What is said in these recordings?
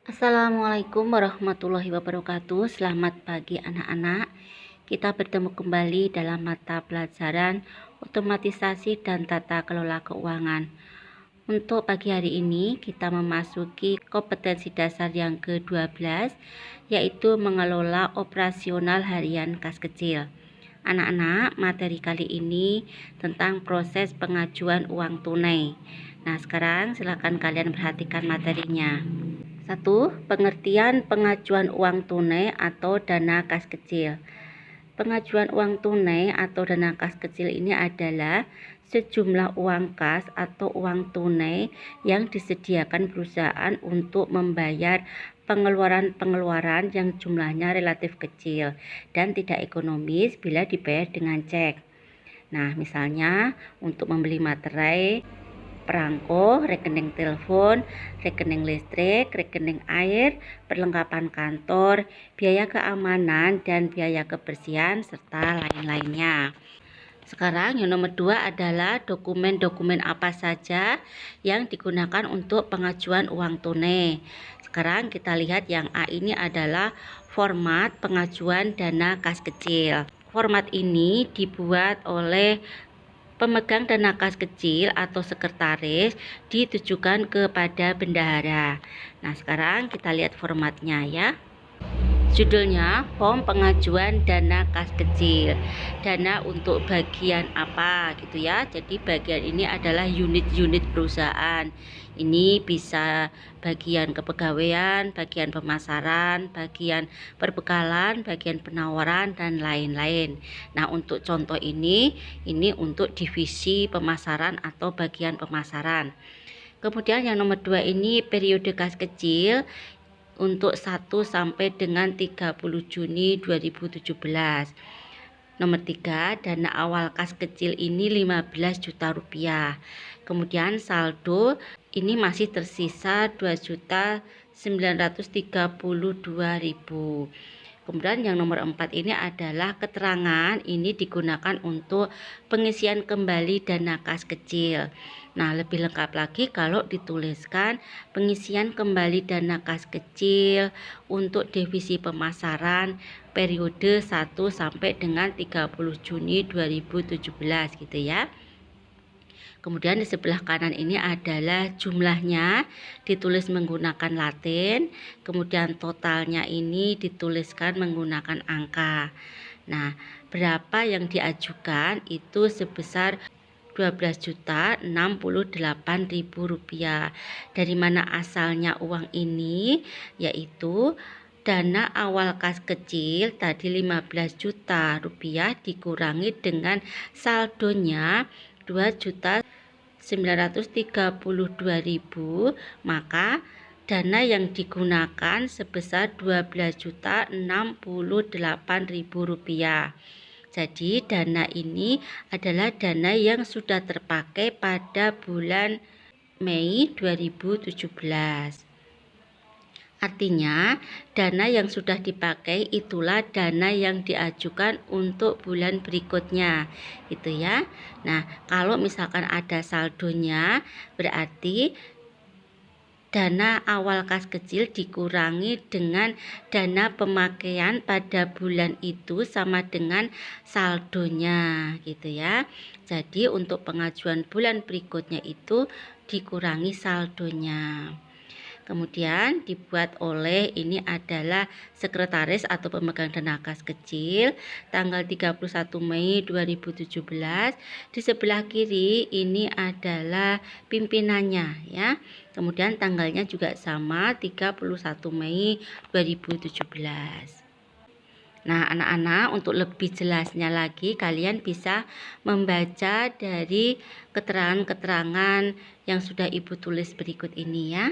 Assalamualaikum warahmatullahi wabarakatuh. Selamat pagi anak-anak. Kita bertemu kembali dalam mata pelajaran otomatisasi dan tata kelola keuangan. Untuk pagi hari ini kita memasuki kompetensi dasar yang ke-12, yaitu mengelola operasional harian kas kecil. Anak-anak, materi kali ini tentang proses pengajuan uang tunai. Nah, sekarang silakan kalian perhatikan materinya. 1. Pengertian pengajuan uang tunai atau dana kas kecil. Pengajuan uang tunai atau dana kas kecil ini adalah sejumlah uang kas atau uang tunai yang disediakan perusahaan untuk membayar pengeluaran-pengeluaran yang jumlahnya relatif kecil dan tidak ekonomis bila dibayar dengan cek. Nah, misalnya untuk membeli materai, perangko, rekening telepon, rekening listrik, rekening air, perlengkapan kantor, biaya keamanan, dan biaya kebersihan, serta lain-lainnya. Sekarang yang nomor 2 adalah dokumen-dokumen apa saja yang digunakan untuk pengajuan uang tunai. Sekarang kita lihat yang A ini adalah format pengajuan dana kas kecil. Format ini dibuat oleh pemegang dana kas kecil atau sekretaris, ditujukan kepada bendahara. Nah, sekarang kita lihat formatnya ya. Judulnya form pengajuan dana kas kecil. Dana untuk bagian apa gitu ya. Jadi bagian ini adalah unit-unit perusahaan. Ini bisa bagian kepegawaian, bagian pemasaran, bagian perbekalan, bagian penawaran, dan lain-lain. Nah, untuk contoh ini untuk divisi pemasaran atau bagian pemasaran. Kemudian yang nomor 2 ini periode kas kecil untuk 1 sampai dengan 30 Juni 2017. Nomor 3, dana awal kas kecil ini 15 juta rupiah. Kemudian saldo ini masih tersisa 2.932.000. Kemudian yang nomor 4 ini adalah keterangan, ini digunakan untuk pengisian kembali dana kas kecil. Nah, lebih lengkap lagi kalau dituliskan pengisian kembali dana kas kecil untuk divisi pemasaran periode 1 sampai dengan 30 Juni 2017 gitu ya. Kemudian di sebelah kanan ini adalah jumlahnya ditulis menggunakan Latin, kemudian totalnya ini dituliskan menggunakan angka. Nah, berapa yang diajukan itu sebesar 12.068.000 rupiah. Dari mana asalnya uang ini? Yaitu dana awal kas kecil tadi 15 juta rupiah dikurangi dengan saldonya 2.932.000, maka dana yang digunakan sebesar 12.068.000 rupiah. Jadi dana ini adalah dana yang sudah terpakai pada bulan Mei 2017. Artinya, dana yang sudah dipakai itulah dana yang diajukan untuk bulan berikutnya, gitu ya. Nah, kalau misalkan ada saldonya, berarti dana awal kas kecil dikurangi dengan dana pemakaian pada bulan itu sama dengan saldonya, gitu ya. Jadi, untuk pengajuan bulan berikutnya itu dikurangi saldonya. Kemudian dibuat oleh ini adalah sekretaris atau pemegang dana kas kecil tanggal 31 Mei 2017. Di sebelah kiri ini adalah pimpinannya ya. Kemudian tanggalnya juga sama 31 Mei 2017. Nah, anak-anak, untuk lebih jelasnya lagi kalian bisa membaca dari keterangan-keterangan yang sudah Ibu tulis berikut ini ya.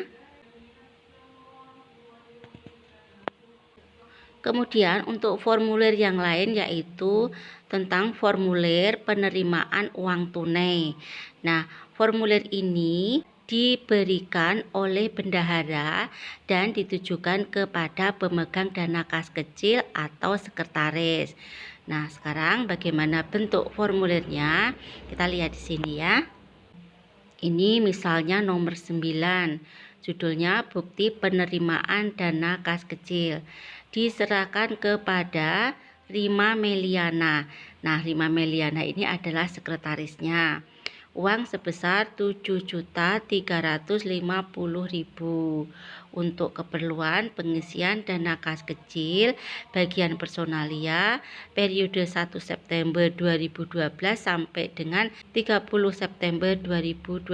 Kemudian untuk formulir yang lain yaitu tentang formulir penerimaan uang tunai. Nah, formulir ini diberikan oleh bendahara dan ditujukan kepada pemegang dana kas kecil atau sekretaris. Nah, sekarang bagaimana bentuk formulirnya? Kita lihat di sini ya. Ini misalnya nomor 9. Judulnya bukti penerimaan dana kas kecil. Diserahkan kepada Rima Meliana. Nah, Rima Meliana ini adalah sekretarisnya. Uang sebesar 7.350.000 untuk keperluan pengisian dana kas kecil bagian personalia periode 1 September 2012 sampai dengan 30 September 2012.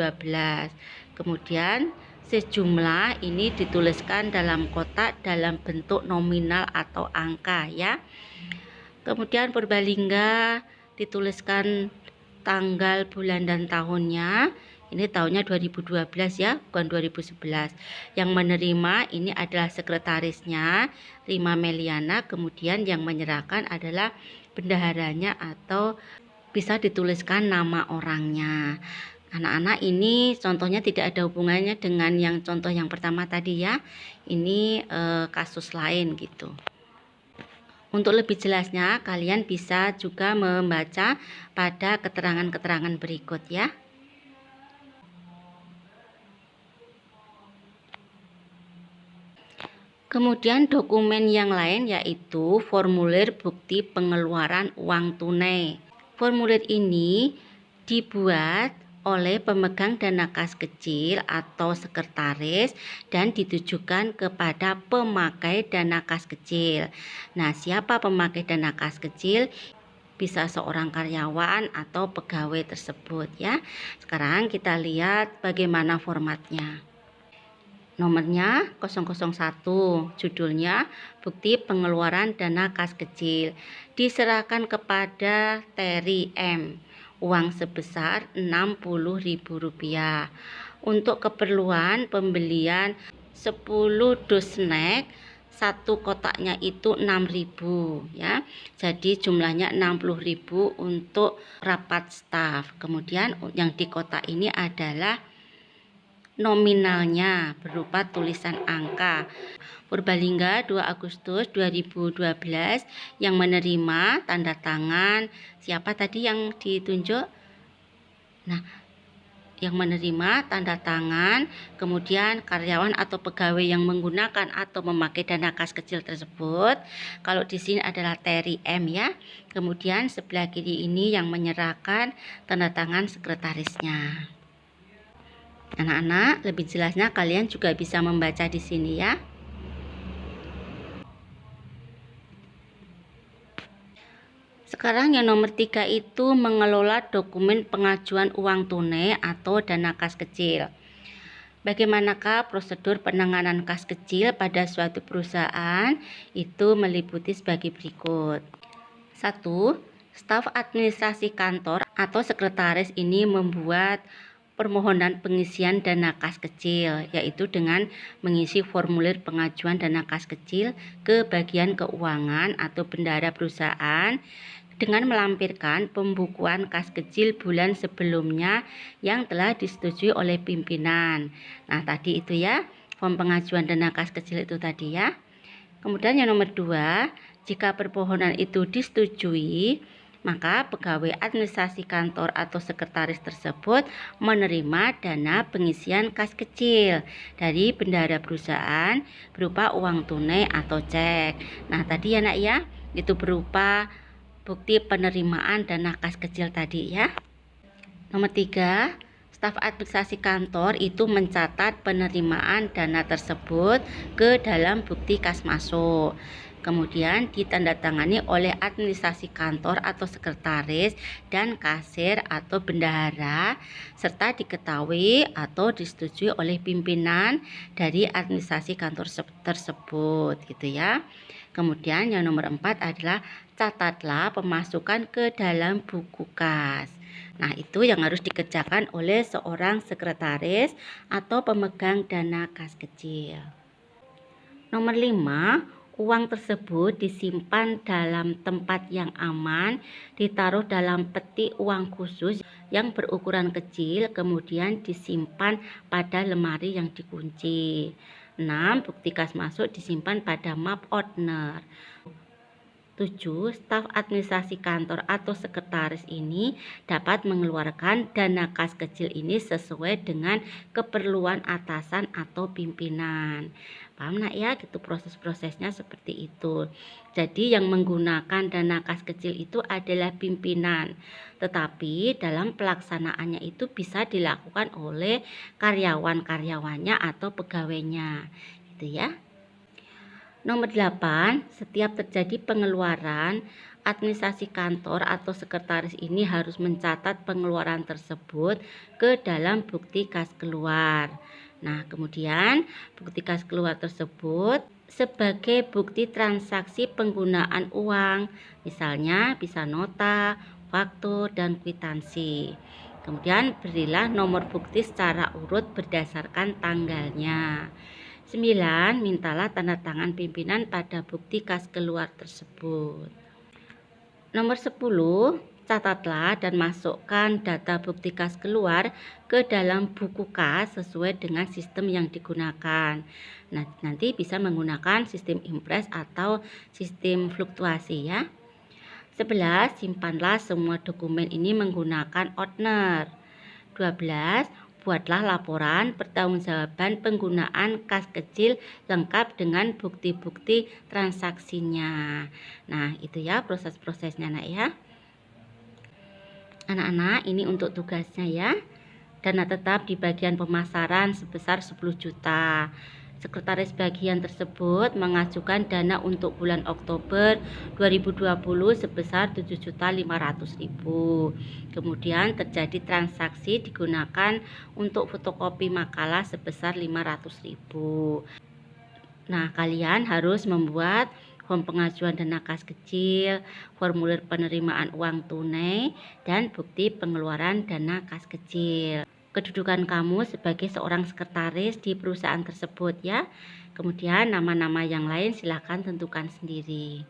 Kemudian sejumlah ini dituliskan dalam kotak dalam bentuk nominal atau angka ya. Kemudian Purbalingga dituliskan tanggal, bulan, dan tahunnya. Ini tahunnya 2012 ya, bukan 2011. Yang menerima ini adalah sekretarisnya Rima Meliana. Kemudian yang menyerahkan adalah bendaharanya atau bisa dituliskan nama orangnya. Anak-anak, ini contohnya tidak ada hubungannya dengan yang contoh yang pertama tadi ya. Ini kasus lain gitu. Untuk lebih jelasnya, kalian bisa juga membaca pada keterangan-keterangan berikut ya. Kemudian dokumen yang lain yaitu formulir bukti pengeluaran uang tunai. Formulir ini dibuat oleh pemegang dana kas kecil atau sekretaris dan ditujukan kepada pemakai dana kas kecil. Nah, siapa pemakai dana kas kecil? Bisa seorang karyawan atau pegawai tersebut ya. Sekarang kita lihat bagaimana formatnya. Nomornya 001, judulnya bukti pengeluaran dana kas kecil. Diserahkan kepada Terry M. Uang sebesar Rp60.000 untuk keperluan pembelian 10 dus snack. Satu kotaknya itu 6.000 ya. Jadi jumlahnya 60.000 untuk rapat staf. Kemudian yang di kotak ini adalah nominalnya berupa tulisan angka. Purbalingga 2 Agustus 2012 yang menerima tanda tangan siapa tadi yang ditunjuk? Nah, yang menerima tanda tangan, kemudian karyawan atau pegawai yang menggunakan atau memakai dana kas kecil tersebut. Kalau di sini adalah Terry M ya. Kemudian sebelah kiri ini yang menyerahkan tanda tangan sekretarisnya. Anak-anak, lebih jelasnya kalian juga bisa membaca di sini ya. Sekarang yang nomor 3 itu mengelola dokumen pengajuan uang tunai atau dana kas kecil. Bagaimanakah prosedur penanganan kas kecil pada suatu perusahaan? Itu meliputi sebagai berikut. 1. Staf administrasi kantor atau sekretaris ini membuat permohonan pengisian dana kas kecil, yaitu dengan mengisi formulir pengajuan dana kas kecil ke bagian keuangan atau bendahara perusahaan dengan melampirkan pembukuan kas kecil bulan sebelumnya yang telah disetujui oleh pimpinan. Nah, tadi itu ya, form pengajuan dana kas kecil itu tadi ya. Kemudian yang nomor 2, jika permohonan itu disetujui, maka pegawai administrasi kantor atau sekretaris tersebut menerima dana pengisian kas kecil dari bendahara perusahaan berupa uang tunai atau cek. Nah, tadi ya nak ya, itu berupa bukti penerimaan dana kas kecil tadi ya. Nomor 3, staf administrasi kantor itu mencatat penerimaan dana tersebut ke dalam bukti kas masuk. Kemudian ditandatangani oleh administrasi kantor atau sekretaris dan kasir atau bendahara serta diketahui atau disetujui oleh pimpinan dari administrasi kantor tersebut gitu ya. Kemudian yang nomor 4 adalah catatlah pemasukan ke dalam buku kas. Nah, itu yang harus dikerjakan oleh seorang sekretaris atau pemegang dana kas kecil. Nomor 5, uang tersebut disimpan dalam tempat yang aman, ditaruh dalam peti uang khusus yang berukuran kecil, kemudian disimpan pada lemari yang dikunci. 6, bukti kas masuk disimpan pada map owner. 7. Staf administrasi kantor atau sekretaris ini dapat mengeluarkan dana kas kecil ini sesuai dengan keperluan atasan atau pimpinan. Paham nak ya, gitu proses-prosesnya seperti itu. Jadi yang menggunakan dana kas kecil itu adalah pimpinan, tetapi dalam pelaksanaannya itu bisa dilakukan oleh karyawan-karyawannya atau pegawainya, gitu ya. Nomor 8, setiap terjadi pengeluaran, administrasi kantor atau sekretaris ini harus mencatat pengeluaran tersebut ke dalam bukti kas keluar. Nah, kemudian bukti kas keluar tersebut sebagai bukti transaksi penggunaan uang, misalnya bisa nota, faktur, dan kwitansi. Kemudian berilah nomor bukti secara urut berdasarkan tanggalnya. 9. Mintalah tanda tangan pimpinan pada bukti kas keluar tersebut. Nomor 10. Catatlah dan masukkan data bukti kas keluar ke dalam buku kas sesuai dengan sistem yang digunakan. Nah, nanti bisa menggunakan sistem impres atau sistem fluktuasi ya. 11. Simpanlah semua dokumen ini menggunakan Outner. 12. Buatlah laporan pertanggungjawaban penggunaan kas kecil lengkap dengan bukti-bukti transaksinya. Nah, itu ya proses-prosesnya nak ya. Anak-anak, ini untuk tugasnya ya. Dana tetap di bagian pemasaran sebesar 10 juta. Sekretaris bagian tersebut mengajukan dana untuk bulan Oktober 2020 sebesar 7.500.000. Kemudian terjadi transaksi digunakan untuk fotokopi makalah sebesar 500.000. Nah, kalian harus membuat form pengajuan dana kas kecil, formulir penerimaan uang tunai, dan bukti pengeluaran dana kas kecil. Kedudukan kamu sebagai seorang sekretaris di perusahaan tersebut ya. Kemudian nama-nama yang lain silakan tentukan sendiri.